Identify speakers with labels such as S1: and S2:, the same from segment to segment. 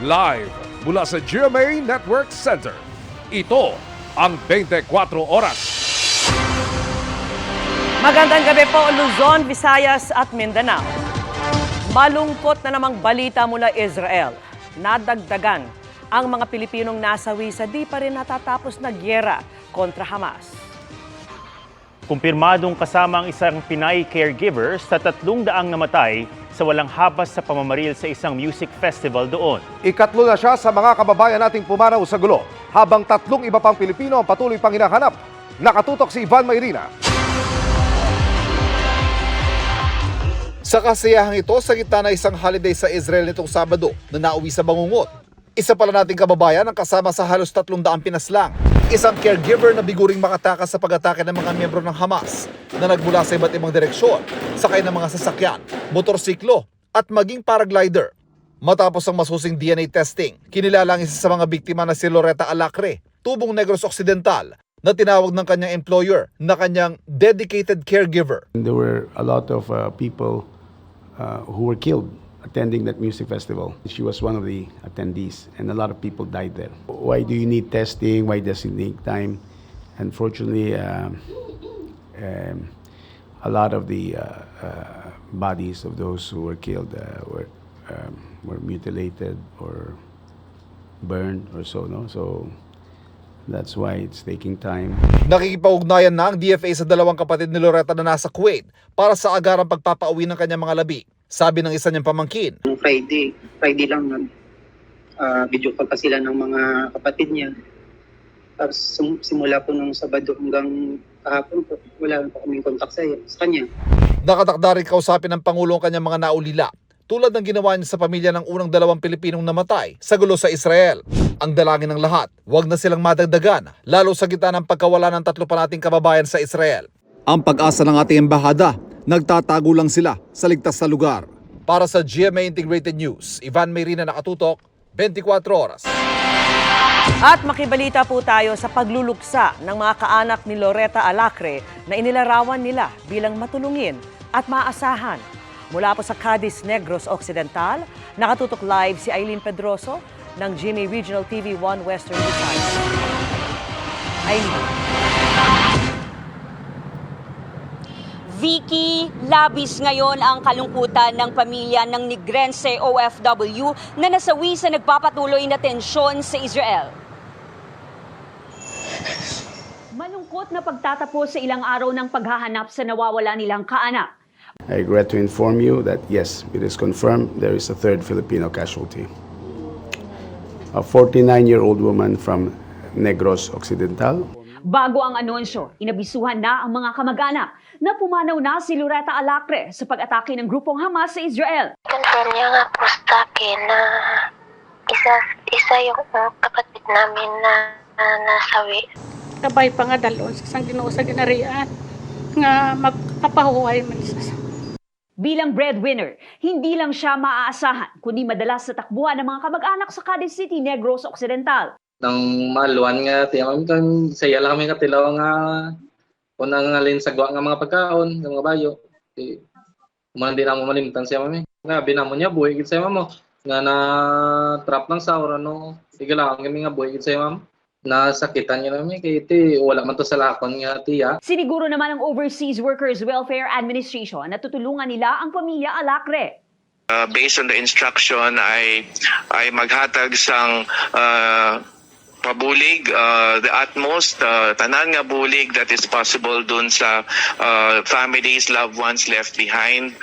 S1: Live mula sa GMA Network Center. Ito ang 24 Oras.
S2: Magandang gabi po, Luzon, Visayas at Mindanao. Malungkot na namang balita mula Israel. Nadagdagan ang mga Pilipinong nasawi sa di pa rin natatapos na gyera kontra Hamas.
S3: Kumpirmadong kasama ang isang Pinay caregiver sa 300 namatay sa walang habas sa pamamaril sa isang music festival doon.
S1: Ikatlo na siya sa mga kababayan nating pumanaw sa gulo, habang 3 iba pang Pilipino ang patuloy pang hinahanap. Nakatutok si Ivan Mayrina.
S4: Sa kasiyahang ito, sa gitna na isang holiday sa Israel nitong Sabado na nauwi sa bangungot. Isa pala nating kababayan ang kasama sa halos 300 pinaslang. Isang caregiver na biguring makatakas sa pag-atake ng mga miyembro ng Hamas na nagmula sa iba't ibang direksyon, sakay ng mga sasakyan, motorsiklo at maging paraglider. Matapos ang masusing DNA testing, kinilala ang isa sa mga biktima na si Loretta Alacre, tubong Negros Occidental, na tinawag ng kanyang employer na kanyang dedicated caregiver.
S5: There were a lot of people who were killed attending that music festival. She was one of the attendees and a lot of people died there. Why do you need testing? Why does it take time? Unfortunately, a lot of the bodies of those who were killed were mutilated or burned or so, no? So that's why it's taking time.
S4: Nakikipag-ugnayan na ang DFA sa dalawang kapatid ni Loretta na nasa Kuwait para sa agarang pagpapauwi ng kanyang mga labi. Sabi ng isa niyang pamangkin.
S6: Friday lang video call pa sila ng mga kapatid niya. Tapos simula po nung Sabado hanggang kahapon po, wala pa kaming kontak sa kanya.
S4: Nakatakda rin kausapin ng Pangulo ang kanyang mga naulila, tulad ng ginawa niya sa pamilya ng unang 2 Pilipinong namatay sa gulo sa Israel. Ang dalangin ng lahat, huwag na silang madagdagan, lalo sa gitna ng pagkawala ng 3 pa nating kababayan sa Israel. Ang pag-asa ng ating embahada, nagtatago lang sila sa ligtas na lugar. Para sa GMA Integrated News, Ivan Mayrina, nakatutok, 24 Oras.
S2: At makibalita po tayo sa pagluluksa ng mga kaanak ni Loretta Alacre na inilarawan nila bilang matulungin at maasahan. Mula po sa Cadiz, Negros Occidental, nakatutok live si Aileen Pedroso ng GMA Regional TV 1 Western Visayas. Aileen.
S7: Vicky, labis ngayon ang kalungkutan ng pamilya ng Negrense OFW na nasawi sa nagpapatuloy na tensyon sa Israel. Malungkot na pagtatapos sa ilang araw ng paghahanap sa nawawala nilang kaanak.
S5: I regret to inform you that yes, it is confirmed there is a 3rd Filipino casualty. A 49-year-old woman from Negros Occidental.
S7: Bago ang anunsyo, inabisuhan na ang mga kamag-anak na pumanaw na si Loretta Alacre sa pag-atake ng grupong Hamas sa Israel.
S8: Confirm niya nga po sa akin na isa yung kapatid namin na nasawi.
S9: Kabay pa nga dalon sa isang Ginoo sa ginarian nga magpapahuhay man isa.
S7: Bilang breadwinner, hindi lang siya maaasahan, kundi madalas sa takbuhan ng mga kamag-anak sa Cadiz City, Negros Occidental.
S6: Nang maluan nga, tiyamam kan saya lang kami katilaw nga unang ngalin sagwa nga mga pagkaon, ng mga bayo. Kuman din ako malimtan siya mami. Nga, binamo niya, buhay gid siya mamo. Nga na trap ng saura, no. Sige lang, kami nga buhay gid siya mamo. Nasakitan niya namin, kaya iti, wala man to sa lakon nga tiya.
S7: Siniguro naman ng Overseas Workers Welfare Administration na tutulungan nila ang pamilya Alacre.
S10: Based on the instruction ay maghatag sang pabulig, the utmost, tanan nga bulig that is possible dun sa families, loved ones left behind.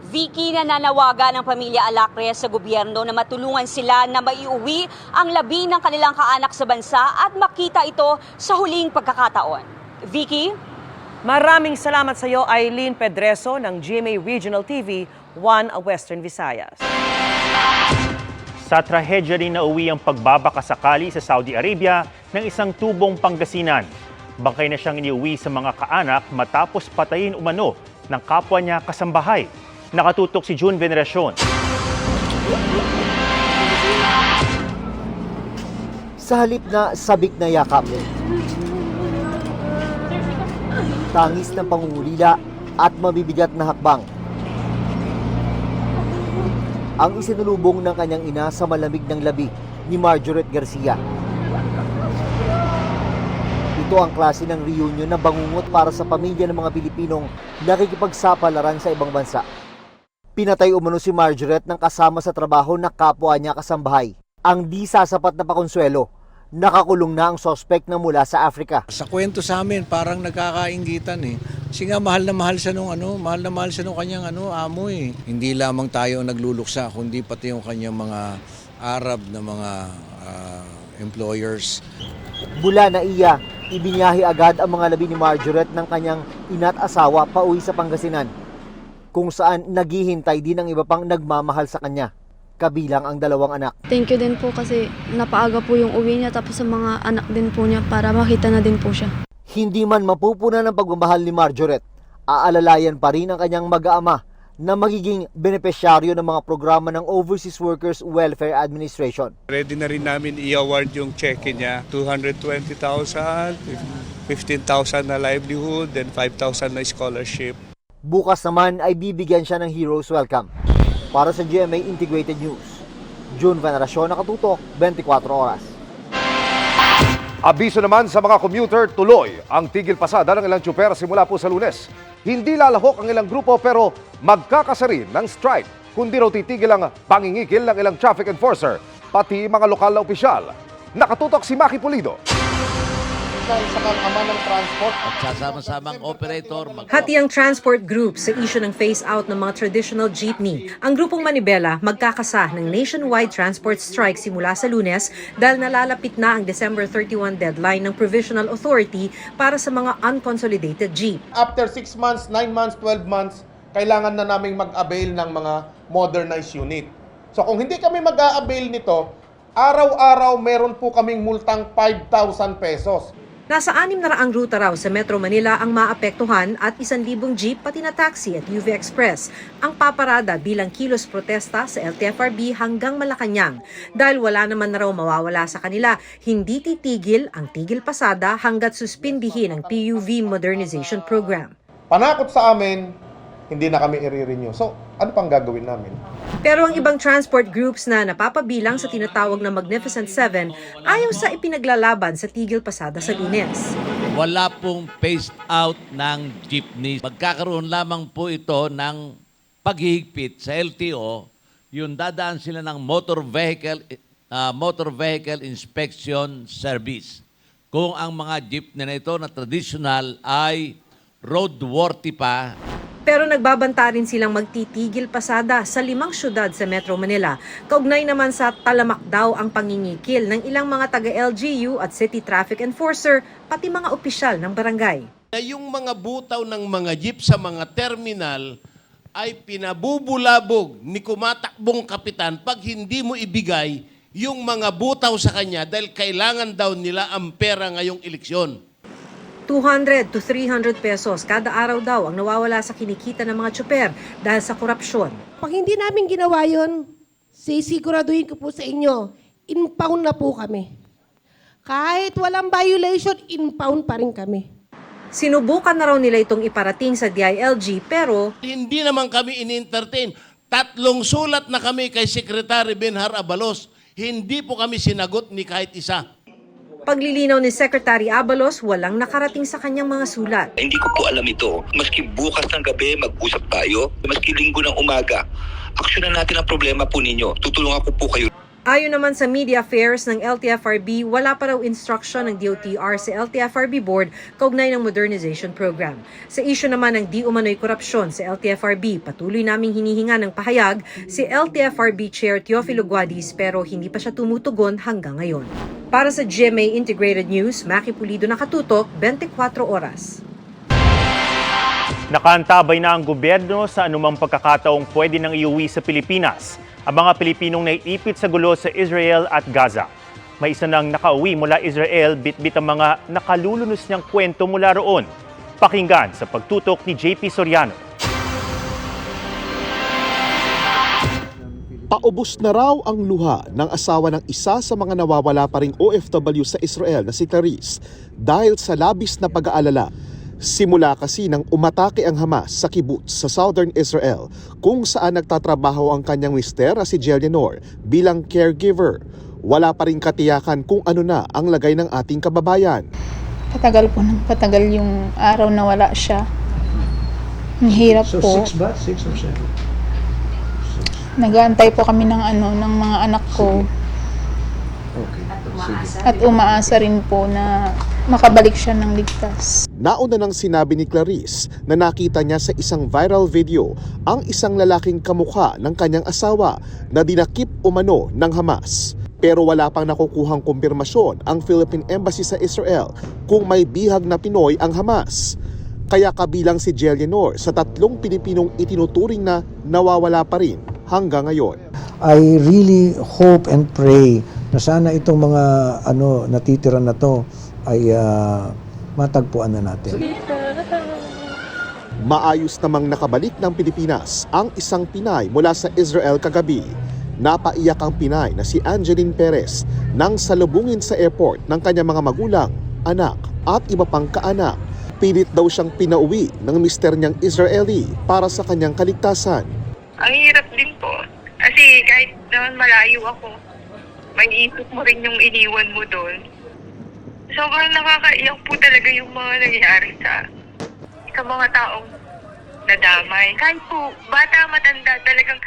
S7: Vicky, nananawagan ng pamilya Alacre sa gobyerno na matulungan sila na maiuwi ang labi ng kanilang kaanak sa bansa at makita ito sa huling pagkakataon. Vicky?
S2: Maraming salamat sa iyo, Aileen Pedroso ng GMA Regional TV 1 Western Visayas.
S3: Sa trahedya rin na uwi ang pagbabakasakali sa Saudi Arabia ng isang tubong Pangasinan. Bangkay na siyang iniuwi sa mga kaanak matapos patayin umano ng kapwa niya kasambahay. Nakatutok si June Veneracion.
S11: Sa halip na sabik na yakap, tangis ng pangungulila at mabibigat na hakbang, ang isinulubong ng kanyang ina sa malamig ng labi ni Marjoret Garcia. Ito ang klase ng reunion na bangungot para sa pamilya ng mga Pilipinong nakikipagsapalaran sa ibang bansa. Pinatay umano si Marjoret ng kasama sa trabaho na kapwa niya kasambahay. Ang di sasapat na pakonsuelo, nakakulong na ang sospek na mula sa Africa.
S12: Sa kwento sa amin, parang nagkakainggitan eh. Kasi nga mahal na mahal siya nung kanyang amo eh. Hindi lamang tayo ang nagluluksa, kundi pati yung kanyang mga Arab na mga employers.
S11: Mula na iya, ibinyahe agad ang mga labi ni Marjoret ng kanyang ina't asawa pauwi sa Pangasinan, kung saan naghihintay din ang iba pang nagmamahal sa kanya, kabilang ang 2 anak.
S13: Thank you din po kasi napaaga po yung uwi niya tapos sa mga anak din po niya para makita na din po siya.
S11: Hindi man mapupunan ng pagmamahal ni Marjoret, aalalayan pa rin ang kanyang mag-aama na magiging benepisyaryo ng mga programa ng Overseas Workers Welfare Administration.
S14: Ready na rin namin i-award yung cheque niya, 220,000, 15,000 na livelihood, then 5,000 na scholarship.
S11: Bukas naman ay bibigyan siya ng Heroes Welcome. Para sa GMA Integrated News, June Veneracion, nakatutok, 24 oras.
S1: Abiso naman sa mga commuter, tuloy ang tigil pasada ng ilang tsuper simula po sa Lunes. Hindi lalahok ang ilang grupo pero magkakasarin ng strike, kundi raw titigil ang pangingikil ng ilang traffic enforcer, pati mga lokal na opisyal. Nakatutok si Maki Pulido.
S15: Sa ama ng transport at sasama-samang operator.
S2: Hati ang transport group sa issue ng phase-out ng mga traditional jeepney. Ang grupong Manibela magkakasa ng nationwide transport strike simula sa Lunes dahil nalalapit na ang December 31 deadline ng Provisional Authority para sa mga unconsolidated jeep.
S15: After 6 months, 9 months, 12 months, kailangan na naming mag-avail ng mga modernized unit. So kung hindi kami mag-a-avail nito, araw-araw meron po kaming multang 5,000 pesos.
S2: Nasa 600 ruta raw sa Metro Manila ang maapektuhan at 1,000 jeep pati na taxi at UV Express ang paparada bilang kilos protesta sa LTFRB hanggang Malacanang. Dahil wala naman na raw mawawala sa kanila, hindi titigil ang tigil pasada hanggat suspindihin ang PUV Modernization Program.
S15: Panakot sa amin, hindi na kami i-renew. So, ano pang gagawin namin?
S2: Pero ang ibang transport groups na napapabilang sa tinatawag na Magnificent Seven ayaw sa ipinaglalaban sa tigil pasada sa Lunes.
S16: Wala pong phased out ng jeepney. Magkakaroon lamang po ito ng paghihigpit sa LTO. Yung dadaan sila ng motor vehicle inspection service. Kung ang mga jeepney na ito na traditional ay roadworthy pa.
S2: Pero nagbabanta rin silang magtitigil pasada sa 5 syudad sa Metro Manila. Kaugnay naman sa talamak daw ang pangingikil ng ilang mga taga-LGU at city traffic enforcer, pati mga opisyal ng barangay.
S17: Yung mga butaw ng mga jeep sa mga terminal ay pinabubulabog ni kumatakbong kapitan pag hindi mo ibigay yung mga butaw sa kanya dahil kailangan daw nila ang pera ngayong eleksyon.
S2: 200 to 300 pesos kada araw daw ang nawawala sa kinikita ng mga tsuper dahil sa korupsyon.
S18: Pag hindi namin ginawa yun, sisiguraduhin ko po sa inyo, impound na po kami. Kahit walang violation, impound pa rin kami.
S2: Sinubukan na raw nila itong iparating sa DILG pero
S17: Hindi naman kami in-entertain. 3 sulat na kami kay Secretary Benhar Abalos. Hindi po kami sinagot ni kahit isa.
S2: paglilinaw ni Secretary Abalos, walang nakarating sa kanyang mga sulat.
S19: Hindi ko po alam ito. Maski bukas ng gabi mag-usap tayo, maski linggo ng umaga, aksyonan natin ang problema po ninyo. Tutulungan ko po kayo.
S2: Ayon naman sa media affairs ng LTFRB, wala pa raw instruction ng DOTR sa LTFRB Board kaugnay ng modernization program. Sa issue naman ng di umano'y korupsyon sa LTFRB, patuloy naming hinihinga ng pahayag si LTFRB Chair Teofilo Guadis pero hindi pa siya tumutugon hanggang ngayon. Para sa GMA Integrated News, Maki Pulido, nakatutok, 24 oras.
S3: Nakaantabay na ang gobyerno sa anumang pagkakataong pwede nang iuwi sa Pilipinas ang mga Pilipinong naiipit sa gulo sa Israel at Gaza. May isa nang nakauwi mula Israel, bitbit ang mga nakalulunos niyang kwento mula roon. Pakinggan sa pagtutok ni JP Soriano.
S20: Paubos na raw ang luha ng asawa ng isa sa mga nawawala pa ring OFW sa Israel na si Clarice dahil sa labis na pag-aalala Simula kasi nang umatake ang Hamas sa kibbutz sa southern Israel kung saan nagtatrabaho ang kanyang mister na si Jelianor bilang caregiver. Wala pa rin katiyakan kung ano na ang lagay ng ating kababayan.
S21: Patagal po ng patagal yung araw na wala siya. Ang hirap po.
S5: 6 ba? 6 or 7?
S21: Nag-aantay po kami ng ng mga anak ko. At umaasa rin po na makabalik siya ng ligtas.
S20: Nauna nang sinabi ni Clarice na nakita niya sa isang viral video ang isang lalaking kamukha ng kanyang asawa na dinakip umano ng Hamas. Pero wala pang nakukuhang kumpirmasyon ang Philippine Embassy sa Israel kung may bihag na Pinoy ang Hamas. Kaya kabilang si Jelianor sa 3 Pilipinong itinuturing na nawawala pa rin hanggang ngayon.
S22: I really hope and pray na sana itong mga natitira na to ay matagpuan na natin.
S20: Maayos namang nakabalik ng Pilipinas ang isang Pinay mula sa Israel kagabi. Napaiyak ang Pinay na si Angeline Perez nang salubungin sa airport ng kanyang mga magulang, anak at iba pang kaanak. Pilit daw siyang pinauwi ng mister niyang Israeli para sa kanyang kaligtasan.
S23: Ang hirap din po. Kasi kahit naman malayo ako, may isip mo rin yung iniwan mo doon. Sobrang nakakaiyak po talaga yung mga nangyayari sa mga taong nadamay. Kahit po bata, matanda, talagang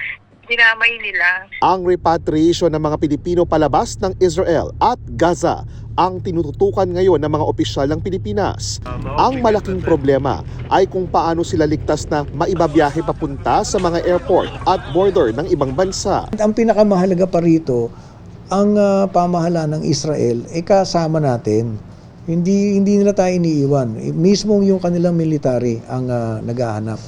S23: dinamay nila.
S20: Ang repatriation ng mga Pilipino palabas ng Israel at Gaza ang tinututukan ngayon ng mga opisyal ng Pilipinas. Ang malaking problema ay kung paano sila ligtas na maibabiyahe papunta sa mga airport at border ng ibang bansa.
S22: Ang pinakamahalaga pa rito, ang pamahalaan ng Israel ay kasama natin. Hindi nila tayo iniiwan. Mismo yung kanilang military ang naghahanap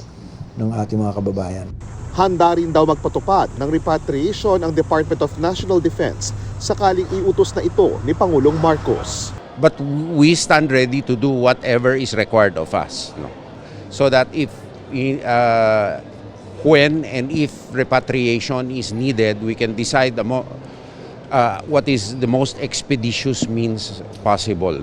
S22: ng ating mga kababayan.
S20: Handa rin daw magpatupad ng repatriation ang Department of National Defense sakaling iutos na ito ni Pangulong Marcos.
S24: But we stand ready to do whatever is required of us. So that when and if repatriation is needed, we can decide what is the most expeditious means possible.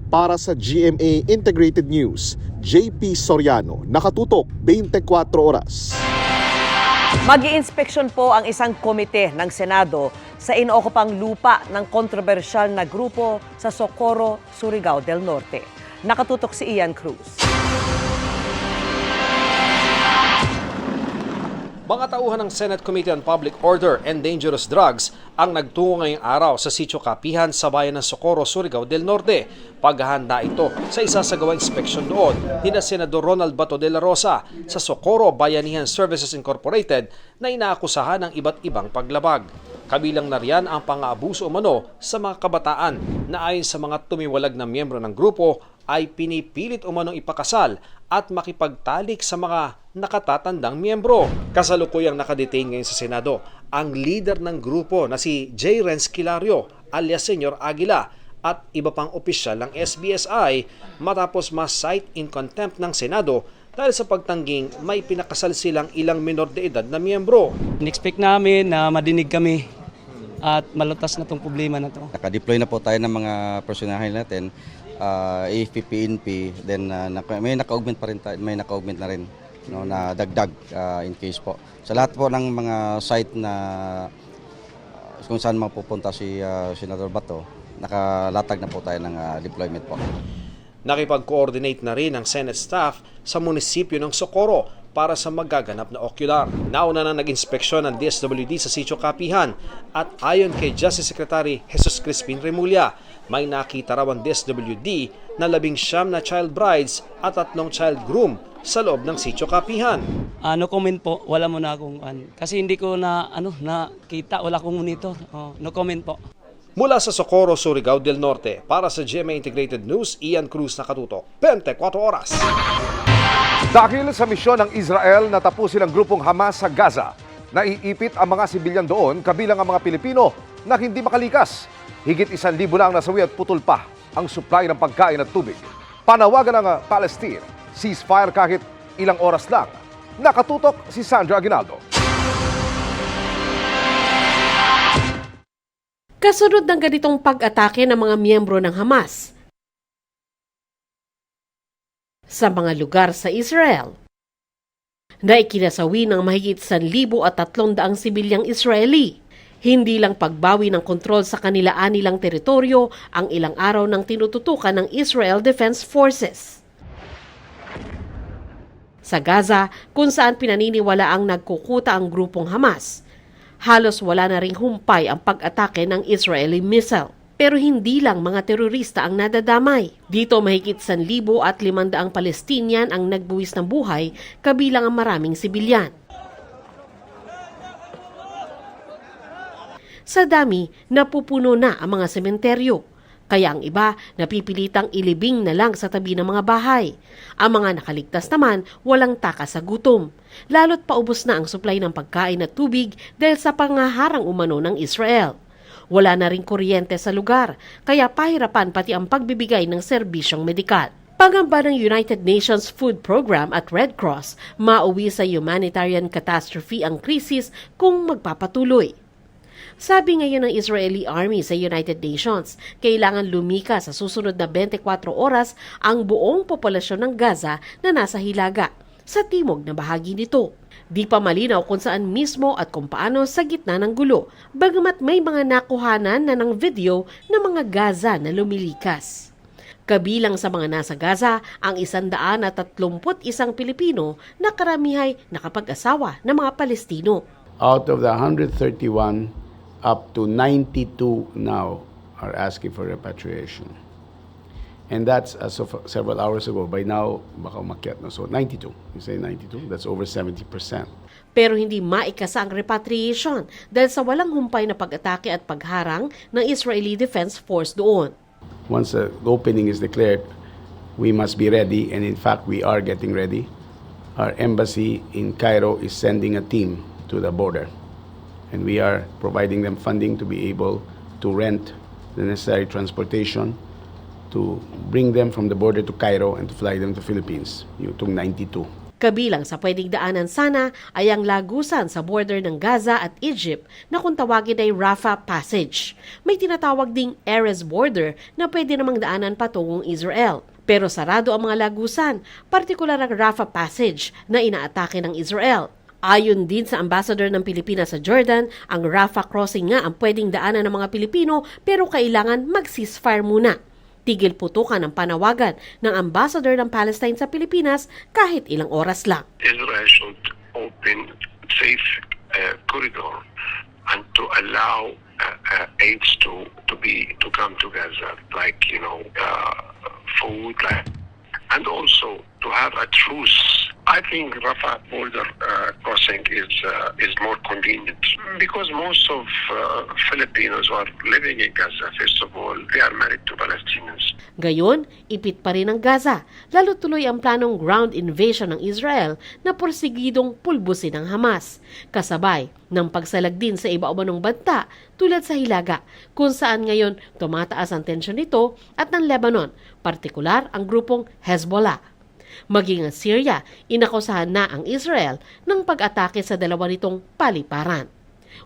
S20: Para sa GMA Integrated News, JP Soriano, nakatutok 24 oras.
S2: Mag-iinspeksyon po ang isang komite ng Senado sa inookupang lupa ng kontrobersyal na grupo sa Socorro, Surigao del Norte. Nakatutok si Ian Cruz.
S25: Mga tauhan ng Senate Committee on Public Order and Dangerous Drugs ang nagtungo ngayong araw sa Sitio Kapihan sa bayan ng Socorro, Surigao del Norte. Paghahanda ito sa isasagawang inspeksyon doon ni Senador Ronald Bato de la Rosa sa Socorro Bayanihan Services Incorporated na inaakusahan ng iba't ibang paglabag. Kabilang na riyan ang pang-aabuso umano sa mga kabataan na ayon sa mga tumiwalag na miyembro ng grupo ay pinipilit umanong ipakasal at makipagtalik sa mga nakatatandang miyembro. Kasalukuyang nakadetain ngayon sa Senado ang leader ng grupo na si J. Renz Kilario alias Senyor Aguila at iba pang opisyal ng SBSI matapos ma-cite in contempt ng Senado dahil sa pagtangging may pinakasal silang ilang minor de edad na miyembro.
S26: In-expect namin na madinig kami at malutas na itong problema na ito.
S27: Naka-deploy na po tayo ng mga personahin natin, AFP, PNP, then may naka-augment pa rin tayo, may naka-augment na rin na dagdag in case po. Sa lahat po ng mga site na kung saan mapupunta si Senador Bato, nakalatag na po tayo ng deployment po.
S25: Nakipag-coordinate na rin ang Senate staff sa munisipyo ng Socorro para sa magaganap na ocular. Nauna na nag-inspeksyon ng DSWD sa Sitio Kapihan at ayon kay Justice Secretary Jesus Crispin Remulla, may nakita raw ang DSWD na 19 na child brides at 3 child groom sa loob ng Sitio Kapihan.
S26: No comment po, wala mo na akong kasi hindi ko nakita, wala akong monitor. No comment po.
S25: Mula sa Socorro, Surigao del Norte, para sa GMA Integrated News, Ian Cruz, nakatutok 24 oras.
S1: Dahil sa misyon ng Israel na tapusin ang grupong Hamas sa Gaza, naiipit ang mga sibilyan doon kabilang ang mga Pilipino na hindi makalikas. Higit 1,000 na ang nasawi at putol pa ang supply ng pagkain at tubig. Panawagan ng Palestine, ceasefire kahit ilang oras lang. Nakatutok si Sandra Aguinaldo.
S28: Kasunod ng ganitong pag-atake ng mga miyembro ng Hamas,
S4: sa mga lugar sa Israel na ikinasawi ng mahigit 1,300 sibilyang Israeli. Hindi lang pagbawi ng kontrol sa kanila-anilang teritoryo ang ilang araw ng tinututukan ng Israel Defense Forces. Sa Gaza, kung saan pinaniniwala ang nagkukuta ang grupong Hamas, halos wala na ring humpay ang pag-atake ng Israeli missile. Pero hindi lang mga terorista ang nadadamay. Dito mahigit 1,500 Palestinian ang nagbuwis ng buhay, kabilang ang maraming sibilyan. Sa dami, napupuno na ang mga sementeryo. Kaya ang iba napipilitang ilibing na lang sa tabi ng mga bahay. Ang mga nakaligtas naman walang takas sa gutom. Lalo't paubos na ang supply ng pagkain at tubig dahil sa pangaharang umano ng Israel. Wala na ring kuryente sa lugar, kaya pahirapan pati ang pagbibigay ng serbisyong medikal. Pangamba ng United Nations Food Program at Red Cross, mauwi sa humanitarian catastrophe ang krisis kung magpapatuloy. Sabi ngayon ng Israeli Army sa United Nations, kailangan lumika sa susunod na 24 oras ang buong populasyon ng Gaza na nasa hilaga, sa timog na bahagi nito. Di pa malinaw kung saan mismo at kung paano sa gitna ng gulo, bagamat may mga nakuhanan na ng video ng mga Gaza na lumilikas. Kabilang sa mga nasa Gaza ang 131 Pilipino na karamihay nakapag-asawa ng mga Palestino.
S5: Out of the 131, up to 92 now are asking for repatriation. And that's as of several hours ago. By now, baka umakyat na. So 92. You say 92? That's over 70%.
S4: Pero hindi maikasa ang repatriation dahil sa walang humpay na pag-atake at pagharang ng Israeli Defense Force doon.
S5: Once the opening is declared, we must be ready. And in fact, we are getting ready. Our embassy in Cairo is sending a team to the border. And we are providing them funding to be able to rent the necessary transportation to bring them from the border to Cairo and to fly them to Philippines, yung 92.
S4: Kabilang sa pwedeng daanan sana ay ang lagusan sa border ng Gaza at Egypt na kung tawagin ay Rafah Passage. May tinatawag ding Erez border na pwede namang daanan patungong Israel. Pero sarado ang mga lagusan, partikular ang Rafah Passage na inaatake ng Israel. Ayon din sa ambassador ng Pilipinas sa Jordan, ang Rafah crossing nga ang pwedeng daanan ng mga Pilipino pero kailangan mag-ceasefire muna. Tigil putukan ang panawagan ng ambassador ng Palestine sa Pilipinas kahit ilang oras lang.
S6: Israel should open safe corridor and to allow aids to come to Gaza, like food, and also to have a truce. I think Rafah border crossing is more convenient because most of Filipinos are living in Gaza. First of all, they are married to Palestinians.
S4: Gayon, ipit pa rin ang Gaza, lalo tuloy ang planong ground invasion ng Israel na porsigidong pulbusin ng Hamas. Kasabay ng pagsalag din sa iba umanong banta tulad sa Hilaga, kung saan ngayon tumataas ang tensyon nito at ng Lebanon, partikular ang grupong Hezbollah. Maging ang Syria, inakusahan na ang Israel ng pag-atake sa dalawa nitong paliparan.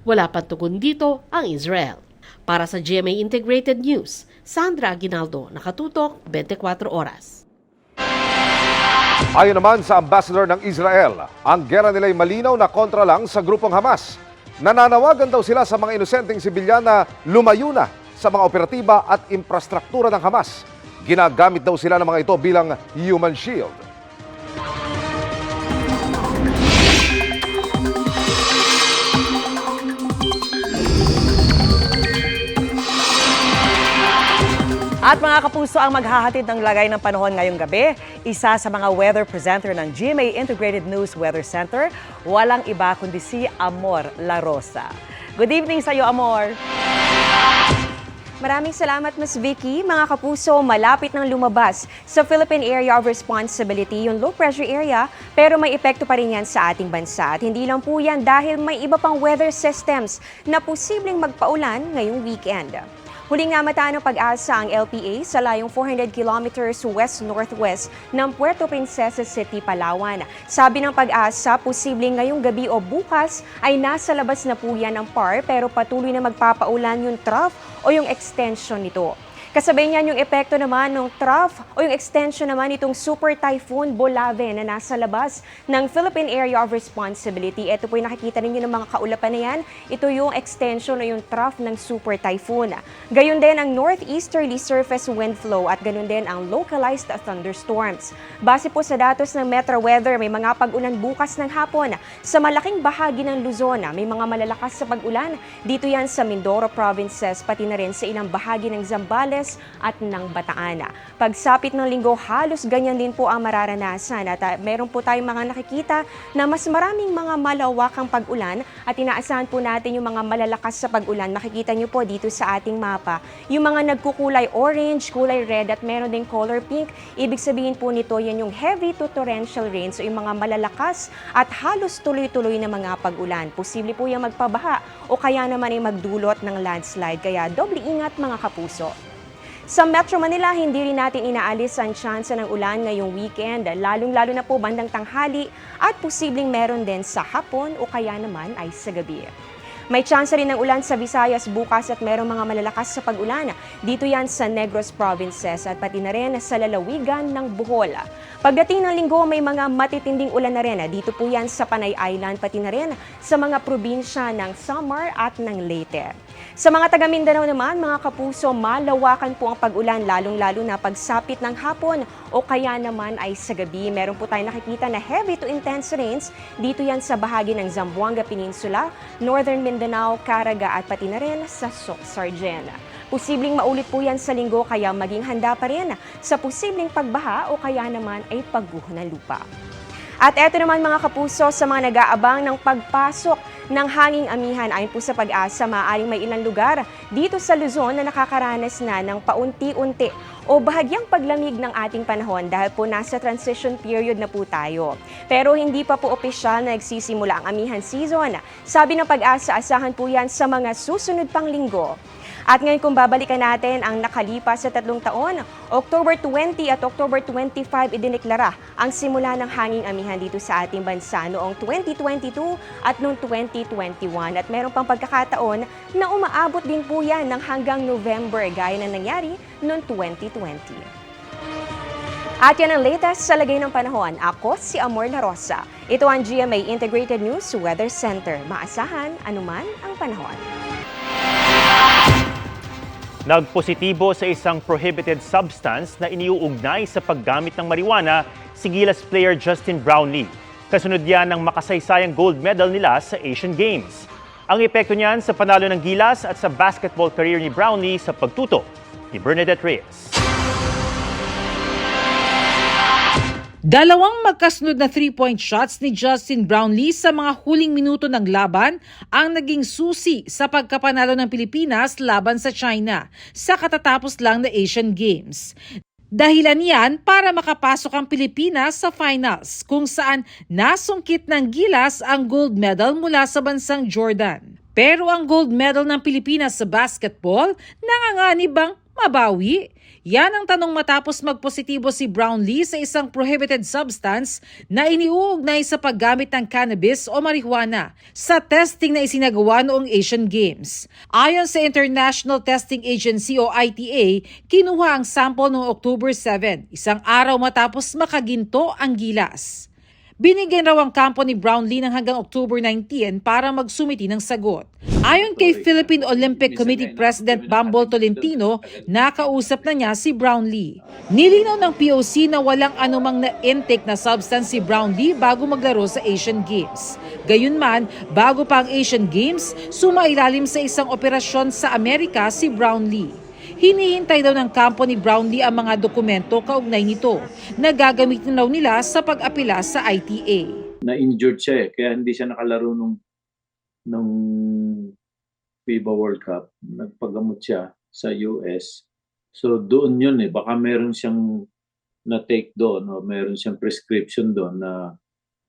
S4: Wala pang tugon dito ang Israel. Para sa GMA Integrated News, Sandra Aguinaldo, nakatutok 24 oras.
S1: Ayon naman sa ambassador ng Israel, ang gera nila'y malinaw na kontra lang sa grupong Hamas. Nananawagan daw sila sa mga inosenteng sibilyan na lumayo na sa mga operatiba at infrastruktura ng Hamas. Ginagamit daw sila ng mga ito bilang human shield.
S2: At mga kapuso, ang maghahatid ng lagay ng panahon ngayong gabi, isa sa mga weather presenter ng GMA Integrated News Weather Center, walang iba kundi si Amor La Rosa. Good evening sa iyo, Amor.
S7: Maraming salamat, Ms. Vicky. Mga kapuso, malapit nang lumabas sa Philippine Area of Responsibility yung low pressure area, pero may epekto pa rin yan sa ating bansa. At hindi lang po yan dahil may iba pang weather systems na posibleng magpaulan ngayong weekend. Huling nga mataan ng pag-asa ang LPA sa layong 400 kilometers west-northwest ng Puerto Princesa City, Palawan. Sabi ng pag-asa, posibleng ngayong gabi o bukas ay nasa labas na po yan ng PAR pero patuloy na magpapaulan yung trough o yung extension nito. Kasabay niyan yung epekto naman ng trough o yung extension naman itong Super Typhoon Bolave na nasa labas ng Philippine Area of Responsibility. Ito po yung nakikita ninyo ng mga kaulapan na yan. Ito yung extension o yung trough ng Super Typhoon. Gayon din ang northeasterly surface wind flow at gayon din ang localized thunderstorms. Base po sa datos ng Metro Weather, may mga pag-ulan bukas ng hapon sa malaking bahagi ng Luzon. May mga malalakas sa pag-ulan dito yan sa Mindoro provinces, pati na rin sa ilang bahagi ng Zambales at ng Bataan. Pagsapit ng linggo, halos ganyan din po ang mararanasan at meron po tayong mga nakikita na mas maraming mga malawakang pag-ulan at inaasahan po natin yung mga malalakas sa pag-ulan. Makikita nyo po dito sa ating mapa yung mga nagkukulay orange, kulay red at meron ding color pink. Ibig sabihin po nito yan yung heavy to torrential rains o yung mga malalakas at halos tuloy-tuloy na mga pag-ulan. Posible po yung magpabaha o kaya naman ay magdulot ng landslide. Kaya doble ingat mga kapuso. Sa Metro Manila, hindi rin natin inaalis ang tsansa ng ulan ngayong weekend, lalong-lalo na po bandang tanghali at posibleng meron din sa hapon o kaya naman ay sa gabi. May tsansa rin ng ulan sa Visayas bukas at merong mga malalakas sa pag-ulan. Dito yan sa Negros provinces at pati na rin sa lalawigan ng Bohol. Pagdating ng linggo, may mga matitinding ulan na rin. Dito po yan sa Panay Island, pati na rin sa mga probinsya ng Samar at ng Leyte. Sa mga taga Mindanao naman, mga kapuso, malawakan po ang pag-ulan, lalong-lalo na pagsapit ng hapon o kaya naman ay sa gabi. Meron po tayong nakikita na heavy to intense rains. Dito yan sa bahagi ng Zamboanga Peninsula, Northern Mindanao, Caraga at pati na rin sa Soc-Sargen. Posibleng maulit po yan sa linggo kaya maging handa pa rin sa posibleng pagbaha o kaya naman ay pagguho ng lupa. At eto naman mga kapuso, sa mga nag-aabang ng pagpasok ng hanging amihan, ayon po sa Pag-asa, maaaring may ilang lugar dito sa Luzon na nakakaranas na ng paunti-unti o bahagyang paglamig ng ating panahon dahil po nasa transition period na po tayo. Pero hindi pa po opisyal na nagsisimula ang amihan season. Sabi ng Pag-asa, asahan po yan sa mga susunod pang linggo. At ngayon kung babalikan natin ang nakalipas sa 3 taon, October 20 at October 25 idineklara ang simula ng hanging amihan dito sa ating bansa noong 2022 at noong 2021. At meron pang pagkakataon na umaabot din po yan ng hanggang November gaya na nangyari noong 2020. At yan ang latest sa lagay ng panahon. Ako si Amor La Rosa. Ito ang GMA Integrated News Weather Center. Maasahan anuman ang panahon.
S3: Nagpositibo sa isang prohibited substance na iniuugnay sa paggamit ng marijuana si Gilas player Justin Brownlee. Kasunod yan ng makasaysayang gold medal nila sa Asian Games. Ang epekto niyan sa panalo ng Gilas at sa basketball career ni Brownlee sa pagtuto ni Bernadette Reyes.
S8: Dalawang magkasunod na 3-point shots ni Justin Brownlee sa mga huling minuto ng laban ang naging susi sa pagkapanalo ng Pilipinas laban sa China sa katatapos lang na Asian Games. Dahilan yan para makapasok ang Pilipinas sa finals kung saan nasungkit ng Gilas ang gold medal mula sa bansang Jordan. Pero ang gold medal ng Pilipinas sa basketball nanganganib bang mabawi? Yan ang tanong matapos magpositibo si Brownlee sa isang prohibited substance na iniuugnay sa paggamit ng cannabis o marijuana sa testing na isinagawa noong Asian Games. Ayon sa International Testing Agency o ITA, kinuha ang sample noong October 7, isang araw matapos makaginto ang Gilas. Binigyan raw ang kampo ni Brownlee ng hanggang October 19 para magsumiti ng sagot. Ayon kay Philippine Olympic Committee President Bambol Tolentino, nakausap na niya si Brownlee. Nilinaw ng POC na walang anumang na-intake na substance si Brownlee bago maglaro sa Asian Games. Gayunman, bago pa ang Asian Games, sumailalim sa isang operasyon sa Amerika si Brownlee. Hinihintay daw ng kampo ni Brownlee ang mga dokumento kaugnay nito na gagamitin raw nila sa pag-apela sa ITA.
S9: Na-injured siya kaya hindi siya nakalaro nung FIBA World Cup. Nagpagamot siya sa US. So doon yun baka meron siyang na-take doon o meron siyang prescription doon na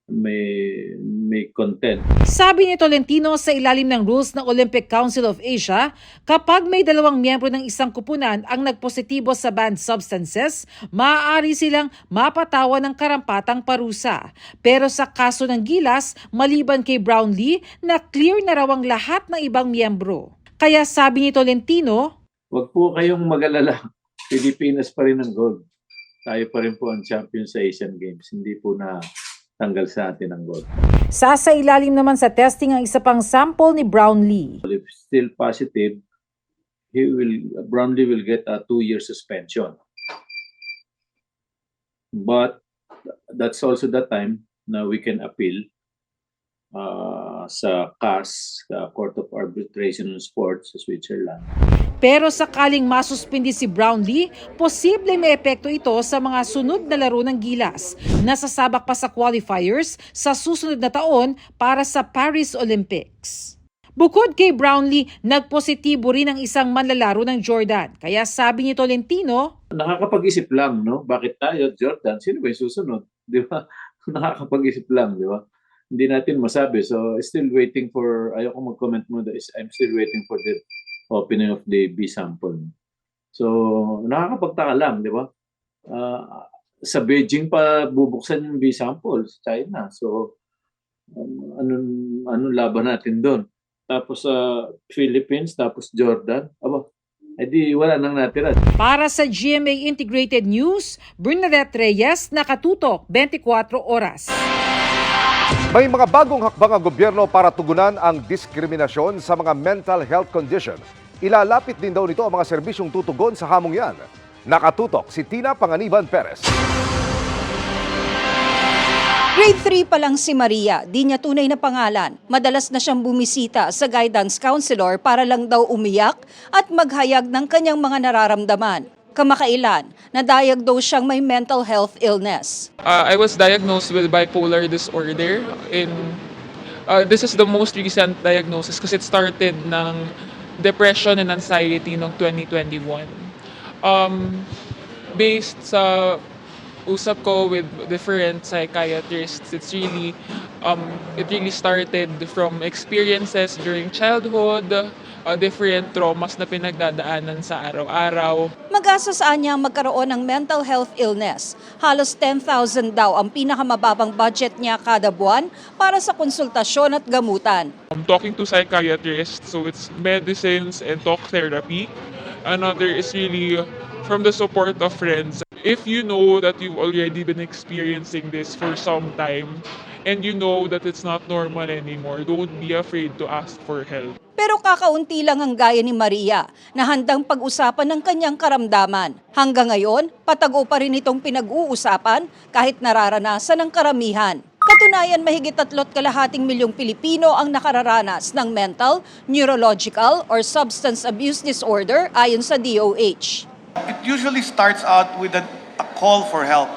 S9: may content.
S8: Sabi ni Tolentino, sa ilalim ng rules ng Olympic Council of Asia, kapag may dalawang miyembro ng isang kupunan ang nagpositibo sa banned substances, maaari silang mapatawan ng karampatang parusa. Pero sa kaso ng Gilas, maliban kay Brownlee, na clear na raw ang lahat ng ibang miyembro. Kaya sabi ni Tolentino,
S9: Huwag po kayong mag-alala. Pilipinas pa rin ang gold. Tayo pa rin po ang champion sa Asian Games. Hindi po na tanggal sa atin ang gold.
S8: Sasailalim naman sa testing ang isa pang sample ni Brownlee.
S9: If still positive, Brownlee will get a 2-year suspension. But that's also the time na we can appeal sa CAS, Court of Arbitration on Sports sa Switzerland.
S8: Pero sakaling masuspindi si Brownlee, posibleng may epekto ito sa mga sunod na laro ng Gilas na sasabak pa sa qualifiers sa susunod na taon para sa Paris Olympics. Bukod kay Brownlee, nagpositibo rin ang isang manlalaro ng Jordan. Kaya sabi ni Tolentino,
S9: nakakapag-isip lang, no? Bakit tayo, Jordan? Sino ba yung susunod? Di ba? Nakakapag-isip lang, di ba? Hindi natin masabi. So, still waiting for, ayoko mag-comment mo, I'm still waiting for the opening of the B sample. So, nakakapagtaka lang, di ba? Sa Beijing pa bubuksan yung B sample sa China. So, anong laban natin doon? Tapos Philippines, tapos Jordan. Aba, edi wala nang natira.
S8: Para sa GMA Integrated News, Bernadette Reyes, nakatutok 24 oras.
S1: May mga bagong hakbang ang gobyerno para tugunan ang diskriminasyon sa mga mental health condition. Ilalapit din daw nito ang mga serbisyong tutugon sa hamong yan. Nakatutok si Tina Panganiban Perez.
S10: Grade 3 pa lang si Maria, di niya tunay na pangalan. Madalas na siyang bumisita sa guidance counselor para lang daw umiyak at maghayag ng kanyang mga nararamdaman. Kamakailan, na-diagnose siyang may mental health illness.
S11: I was diagnosed with bipolar disorder. This is the most recent diagnosis kasi it started ng depression and anxiety noong 2021. Based sa usap ko with different psychiatrists, it really started from experiences during childhood, different traumas na pinagdadaanan sa araw-araw.
S10: Mag-asasaan niya magkaroon ng mental health illness. Halos 10,000 daw ang pinakamababang budget niya kada buwan para sa konsultasyon at gamutan.
S11: I'm talking to psychiatrists, so it's medicines and talk therapy. Another is really from the support of friends. If you know that you've already been experiencing this for some time and you know that it's not normal anymore, don't be afraid to ask for help.
S10: Pero kakaunti lang ang gaya ni Maria na handang pag-usapan ng kanyang karamdaman. Hanggang ngayon, patago pa rin itong pinag-uusapan kahit nararanasan ng karamihan. Katunayan, mahigit 3.2 milyong Pilipino ang nakararanas ng mental, neurological, or substance abuse disorder ayon sa DOH.
S12: It usually starts out with a call for help.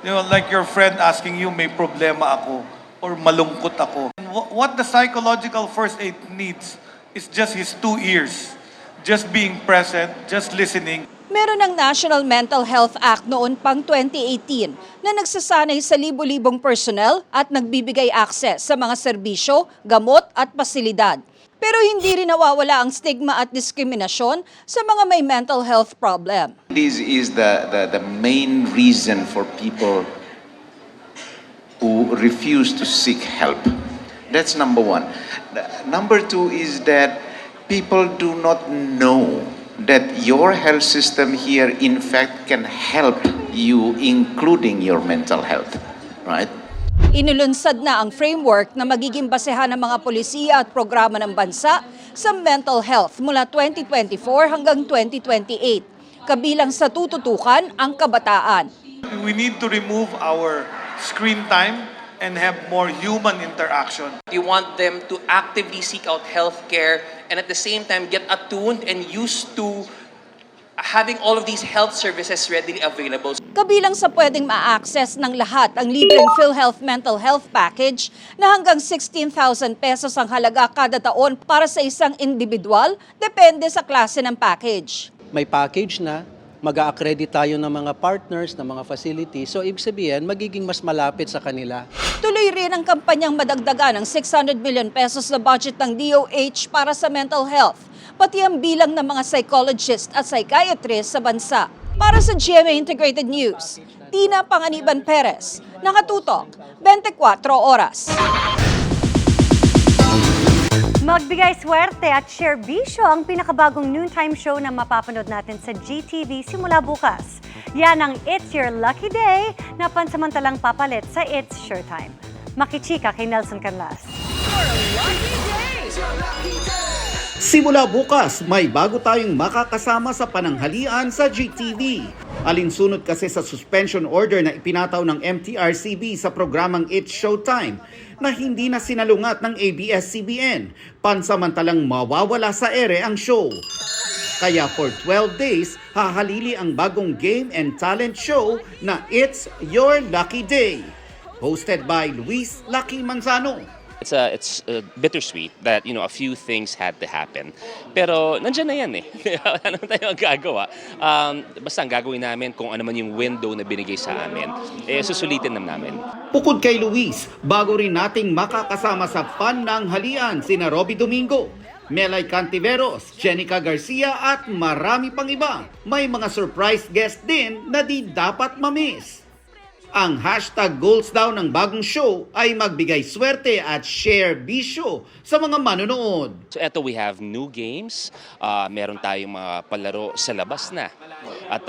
S12: You know, like your friend asking you, may problema ako or malungkot ako. What the psychological first aid needs is just his 2 ears. Just being present, just listening.
S10: Meron ng National Mental Health Act noon pang 2018 na nagsasanay sa libo-libong personnel at nagbibigay access sa mga serbisyo, gamot at pasilidad. Pero hindi rin nawawala ang stigma at diskriminasyon sa mga may mental health problem.
S13: This is the main reason for people who refuse to seek help. That's number one. Number two is that people do not know that your health system here in fact can help you, including your mental health, right?
S10: Inulunsad na ang framework na magiging basehan ng mga polisiya at programa ng bansa sa mental health mula 2024 hanggang 2028. Kabilang sa tututukan ang kabataan.
S12: We need to remove our screen time and have more human interaction.
S14: We want them to actively seek out healthcare and at the same time get attuned and used to having all of these health services readily available.
S10: Kabilang sa pwedeng ma-access ng lahat ang libreng PhilHealth Mental Health Package na hanggang 16,000 pesos ang halaga kada taon para sa isang individual, depende sa klase ng package.
S15: May package na, mag-a-accredit tayo ng mga partners, ng mga facilities. So, ibig sabihin, magiging mas malapit sa kanila.
S10: Tuloy rin ang kampanyang madagdagan ng 600 billion pesos na budget ng DOH para sa mental health, pati ang bilang ng mga psychologist at psychiatrist sa bansa. Para sa GMA Integrated News, Tina Panganiban Perez, nakatutok 24 oras.
S16: Magbigay swerte at share bisyo ang pinakabagong noontime show na mapapanood natin sa GTV simula bukas. Yan ang It's Your Lucky Day na pansamantalang papalit sa It's Showtime. Makichika kay Nelson Canlas.
S17: Simula bukas, may bago tayong makakasama sa pananghalian sa GTV. Alinsunod kasi sa suspension order na ipinataw ng MTRCB sa programang It's Showtime na hindi na sinalungat ng ABS-CBN, pansamantalang mawawala sa ere ang show. Kaya for 12 days, hahalili ang bagong game and talent show na It's Your Lucky Day. Hosted by Luis Lucky Manzano.
S18: It's bittersweet that, a few things had to happen. Pero nandiyan na yan eh. Ano tayo magagawa? Basta ang gagawin namin, kung ano man yung window na binigay sa amin, susulitin namin.
S17: Bukod kay Luis, bago rin nating makakasama sa pananghalian sina Robby Domingo, Melay Cantiveros, Jenica Garcia at marami pang iba. May mga surprise guest din na di dapat mamiss. Ang hashtag goals daw ng bagong show ay magbigay swerte at share bisyo sa mga manonood.
S18: So eto, we have new games, meron tayong mga palaro sa labas na. At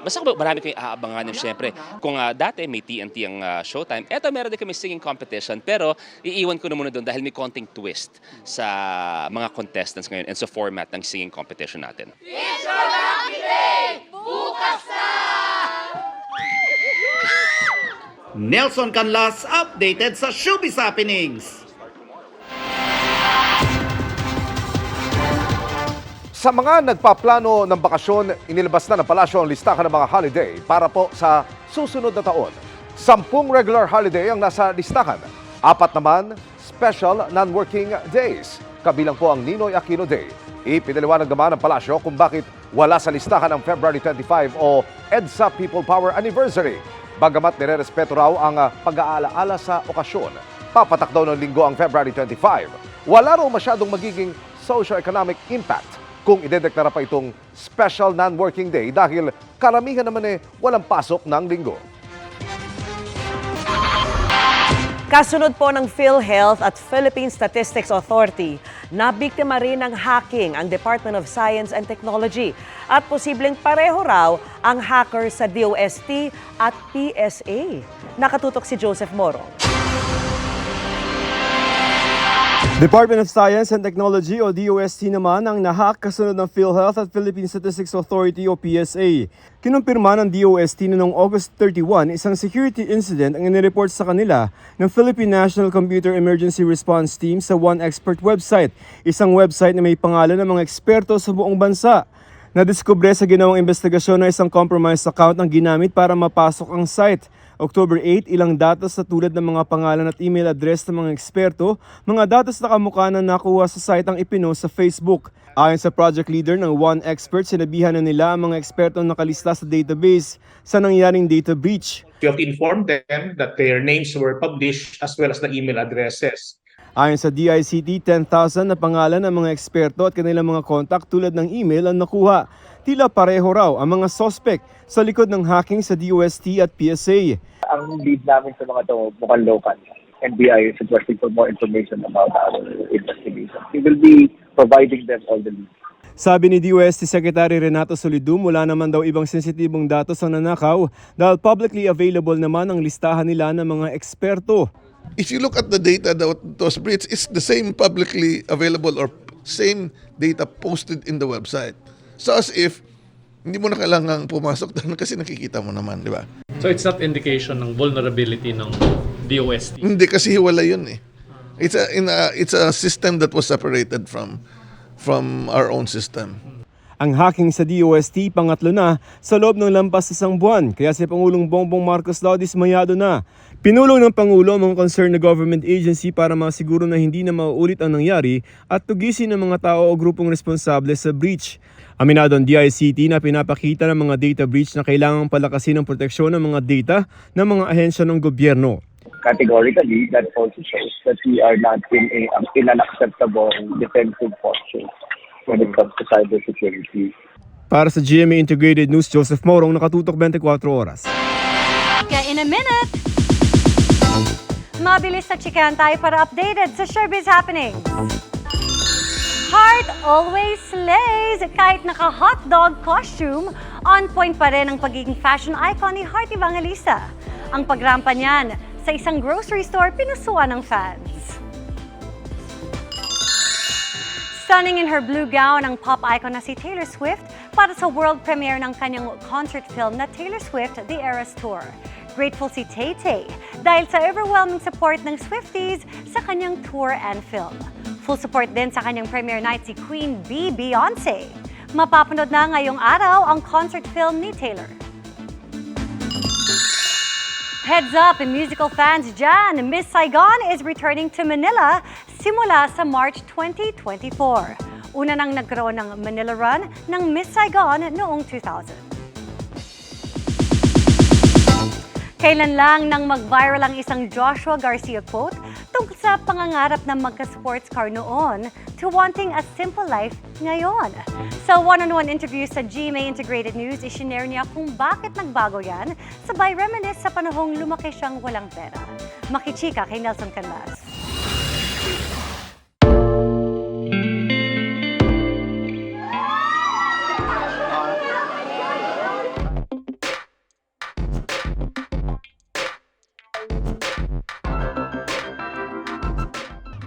S18: basta marami kayong aabangan. Siyempre, kung dati may TNT ang Showtime, eto meron din kami singing competition, pero iiwan ko na muna doon dahil may konting twist sa mga contestants ngayon and sa format ng singing competition natin.
S19: It's Your Lucky Day! Bukas na!
S17: Nelson Canlas, updated sa Showbiz Happenings.
S1: Sa mga nagpaplano ng bakasyon, inilabas na ng palasyo ang listahan ng mga holiday para po sa susunod na taon. 10 regular holiday ang nasa listahan. 4 naman, special non-working days. Kabilang po ang Ninoy Aquino Day. Ipinaliwanag naman ng palasyo kung bakit wala sa listahan ang February 25 o EDSA People Power Anniversary. Bagamat nire-respeto raw ang pag-aalaala sa okasyon. Papatak daw ng linggo ang February 25. Wala raw masyadong magiging socio-economic impact kung idedeklara pa itong special non-working day dahil karamihan naman walang pasok ng linggo.
S2: Kasunod po ng PhilHealth at Philippine Statistics Authority, nabiktima rin ng hacking ang Department of Science and Technology at posibleng pareho raw ang hacker sa DOST at PSA. Nakatutok si Joseph Moro.
S21: Department of Science and Technology o DOST naman ang nahack kasunod ng PhilHealth at Philippine Statistics Authority o PSA. Kinumpirma ng DOST na noong August 31 isang security incident ang inireport sa kanila ng Philippine National Computer Emergency Response Team sa One Expert website, isang website na may pangalan ng mga eksperto sa buong bansa. Nadiskubre sa ginawang investigasyon na isang compromised account ang ginamit para mapasok ang site. October 8, ilang datos sa tulad ng mga pangalan at email address ng mga eksperto, mga datos na kamukha na nakuha sa site ang ipinost sa Facebook. Ayon sa project leader ng One Expert, sinabihan na nila ang mga ekspertong nakalista sa database sa nangyaring data breach.
S22: We have informed them that their names were published as well as the email addresses.
S21: Ayon sa DICT, 10,000 na pangalan ng mga eksperto at kanilang mga contact tulad ng email ang nakuha. Tila pareho raw ang mga suspect sa likod ng hacking sa DOST at PSA.
S23: Ang lead namin sa mga ito mukhang local. NBI is requesting for more information about our investigation. We will be providing them all the leads.
S21: Sabi ni DOST Secretary Renato Solidum, wala naman daw ibang sensitibong datos ang nanakaw dahil publicly available naman ang listahan nila ng mga eksperto.
S28: If you look at the data that was breached, it's the same publicly available or same data posted in the website. So as if hindi mo na kailangang pumasok doon kasi nakikita mo naman, di ba?
S29: So it's not indication ng vulnerability ng DOST?
S28: Hindi, kasi wala yun eh. It's a system that was separated from our own system.
S21: Ang hacking sa DOST pangatlo na sa loob ng lampas isang buwan, kaya si Pangulong Bongbong Marcos daw dismayado na. Pinulong ng Pangulo ang mga concerned na government agency para masiguro na hindi na mauulit ang nangyari at tugisin ng mga tao o grupong responsable sa breach. Aminado ang DICT na pinapakita ng mga data breach na kailangang palakasin ang proteksyon ng mga data ng mga ahensya ng gobyerno.
S23: Categorically, that also shows that we are not in an acceptable defensive posture when it comes to cybersecurity.
S21: Para sa GMA Integrated News, Joseph Morong, nakatutok 24 oras.
S16: In a minute, mabilis na chikahan tayo para updated sa Showbiz Happenings. Heart always slays! Kahit naka-hotdog costume, on point pa rin ang pagiging fashion icon ni Heart Evangelista. Ang pagrampa niyan sa isang grocery store pinusuan ng fans. Stunning in her blue gown ang pop icon na si Taylor Swift para sa world premiere ng kanyang concert film na Taylor Swift The Eras Tour. Grateful si Tay-Tay dahil sa overwhelming support ng Swifties sa kanyang tour and film. Full support din sa kanyang premiere night si Queen Bee Beyonce. Mapapanood na ngayong araw ang concert film ni Taylor. Heads up, musical fans dyan! Miss Saigon is returning to Manila simula sa March 2024. Una nang nagkaroon ng Manila Run ng Miss Saigon noong 2000. Kailan lang nang mag-viral ang isang Joshua Garcia quote tungkol sa pangangarap na magka-sports car noon to wanting a simple life ngayon. Sa one-on-one interview sa GMA Integrated News, isinare niya kung bakit nagbago yan, sabay reminisce sa panahong lumaki siyang walang pera. Makichika kay Nelson Canlas.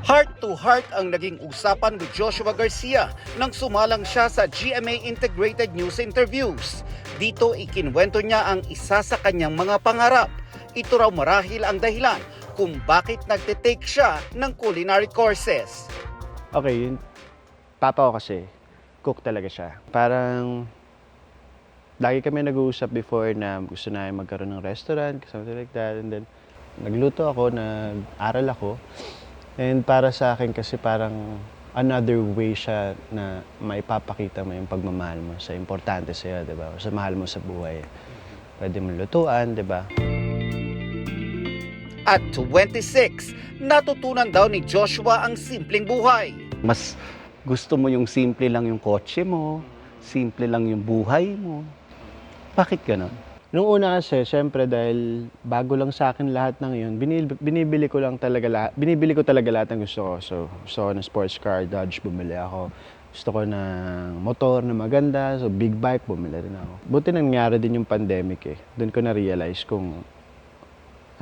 S17: Heart to heart ang naging usapan with Joshua Garcia nang sumalang siya sa GMA Integrated News Interviews. Dito ikinwento niya ang isa sa kanyang mga pangarap. Ito raw marahil ang dahilan kung bakit nagtitake siya ng culinary courses.
S4: Okay, yung papa ko kasi, cook talaga siya. Parang lagi kami nag-uusap before na gusto na magkaroon ng restaurant, something like that. And then nagluto ako, nag-aral ako. And para sa akin kasi parang another way siya na maipapakita mo yung pagmamahal mo sa importante sa'yo, di ba? O sa mahal mo sa buhay. Pwede mo lutuan, di ba?
S17: At 26, natutunan daw ni Joshua ang simpleng buhay.
S4: Mas gusto mo yung simple lang yung kotse mo, simple lang yung buhay mo. Bakit ganon? Nung una kasi, syempre dahil bago lang sa akin lahat ng yun, binibili ko talaga lahat ng gusto ko. So, gusto ko ng sports car, Dodge, bumili ako. Gusto ko ng motor na maganda, so big bike, bumili rin ako. Buti nangyari din yung pandemic eh. Doon ko na-realize kung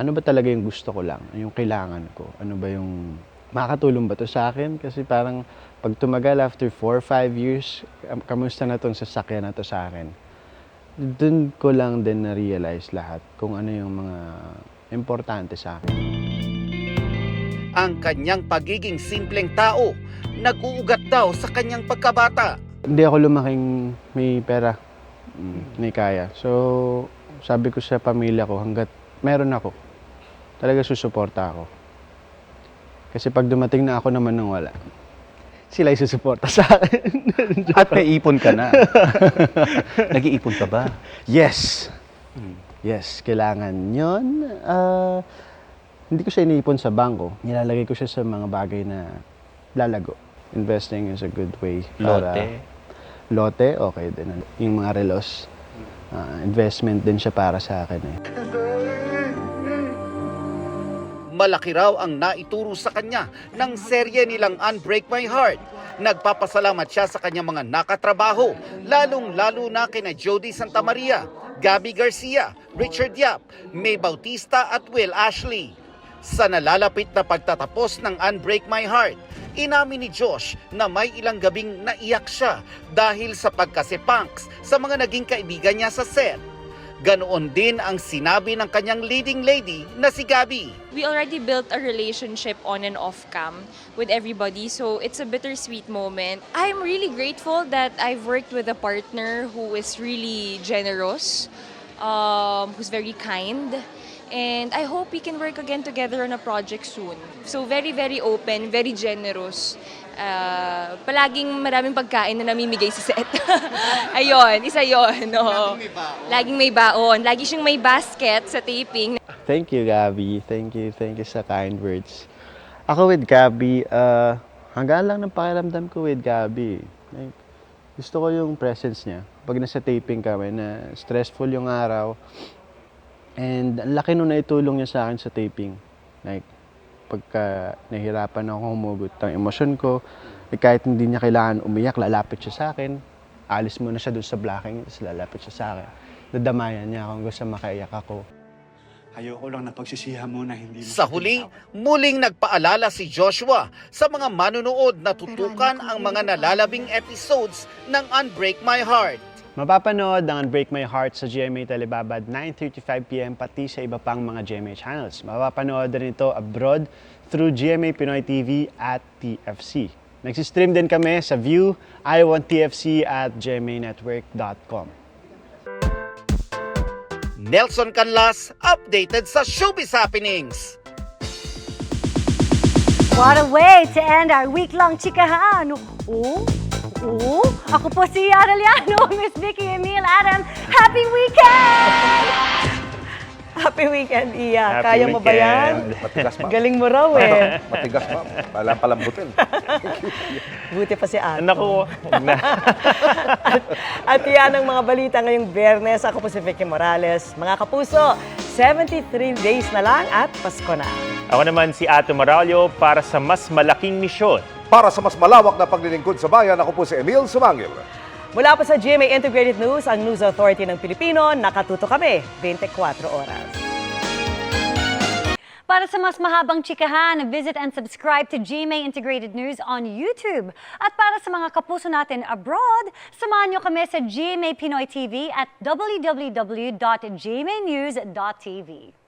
S4: ano ba talaga yung gusto ko lang, yung kailangan ko. Ano ba yung makakatulong ba to sa akin? Kasi parang pag tumagal after 4 or 5 years, kamusta na tong sasakyan na to sa akin? Doon ko lang din na-realize lahat kung ano yung mga importante sa akin.
S17: Ang kanyang pagiging simpleng tao, nag-uugat daw sa kanyang pagkabata.
S4: Hindi ako lumaking may pera, may kaya. So, sabi ko sa pamilya ko, hanggat meron ako, talaga susuporta ako. Kasi pag dumating na ako naman ng wala, sila yung susuporta sa akin.
S21: At may ipon ka na. Nag-iipon ka ba?
S4: Yes. Yes, kailangan yun. Hindi ko siya iniipon sa bangko. Nilalagay ko siya sa mga bagay na lalago. Investing is a good way. Lote, okay din. Yung mga relos, investment din siya para sa akin eh.
S17: Malaki raw ang naituro sa kanya ng serye nilang Unbreak My Heart. Nagpapasalamat siya sa kanyang mga nakatrabaho, lalong-lalo na kina Jody Santa Maria, Gabby Garcia, Richard Yap, May Bautista at Will Ashley. Sa nalalapit na pagtatapos ng Unbreak My Heart, inamin ni Josh na may ilang gabing naiyak siya dahil sa pagkasipunks sa mga naging kaibigan niya sa set. Ganoon din ang sinabi ng kanyang leading lady na si Gabby.
S5: We already built a relationship on and off cam with everybody, so it's a bittersweet moment. I'm really grateful that I've worked with a partner who is really generous, who's very kind, and I hope we can work again together on a project soon. So very, very open, very generous. Palaging maraming pagkain na namimigay sa set. Ayun, isa yun. No. Laging may baon. Lagi siyang may basket sa taping.
S4: Thank you, Gabby. Thank you sa kind words. Ako with Gabby, hanggang lang ng pakiramdam ko with Gabby. Like, gusto ko yung presence niya. Pag nasa taping kami na stressful yung araw, and ang laki nung naitulong niya sa akin sa taping. Like, pagka nahihirapan ako humugot ng emosyon ko, kahit hindi niya kailangan umiyak, lalapit siya sa akin. Alis muna siya doon sa blocking, tapos lalapit siya sa akin. Dadamayan niya kung gusto makaiyak ako.
S3: Ayoko lang napagsisihan mo na hindi...
S17: Sa huli, muling nagpaalala si Joshua sa mga manunood na tutukan ang mga nalalabing episodes ng Unbreak My Heart.
S4: Mapapanood ang Unbreak My Heart sa GMA Telebabad 9:35 p.m. pati sa iba pang mga GMA channels. Mapapanood rin ito abroad through GMA Pinoy TV at TFC. Nagsistream din kami sa View, I Want TFC at gmanetwork.com.
S17: Nelson Canlas, updated sa Showbiz Happenings.
S16: What a way to end our week-long chikahan. Ako po si Yara Liano, Miss Vicky Emil Adam. Happy weekend!
S2: Happy weekend, Iya.
S4: Happy
S2: Kaya mo ba yan?
S1: Matigas, ma'am.
S2: Galing mo raw eh.
S1: Matigas, ma'am. Walang palambutin.
S2: Buti pa si Ato.
S4: Naku, na.
S2: At yan ang mga balita ngayong Biyernes. Ako po si Vicky Morales. Mga kapuso, 73 days na lang at Pasko na.
S6: Ako naman si Ato Maralio para sa mas malaking misyon.
S1: Para sa mas malawak na paglilingkod sa bayan, ako po si Emil Sumangil.
S2: Mula po sa GMA Integrated News, ang News Authority ng Pilipino, nakatuto kami 24 oras.
S16: Para sa mas mahabang chikahan, visit and subscribe to GMA Integrated News on YouTube. At para sa mga kapuso natin abroad, samahan nyo kami sa GMA Pinoy TV at www.gmanews.tv.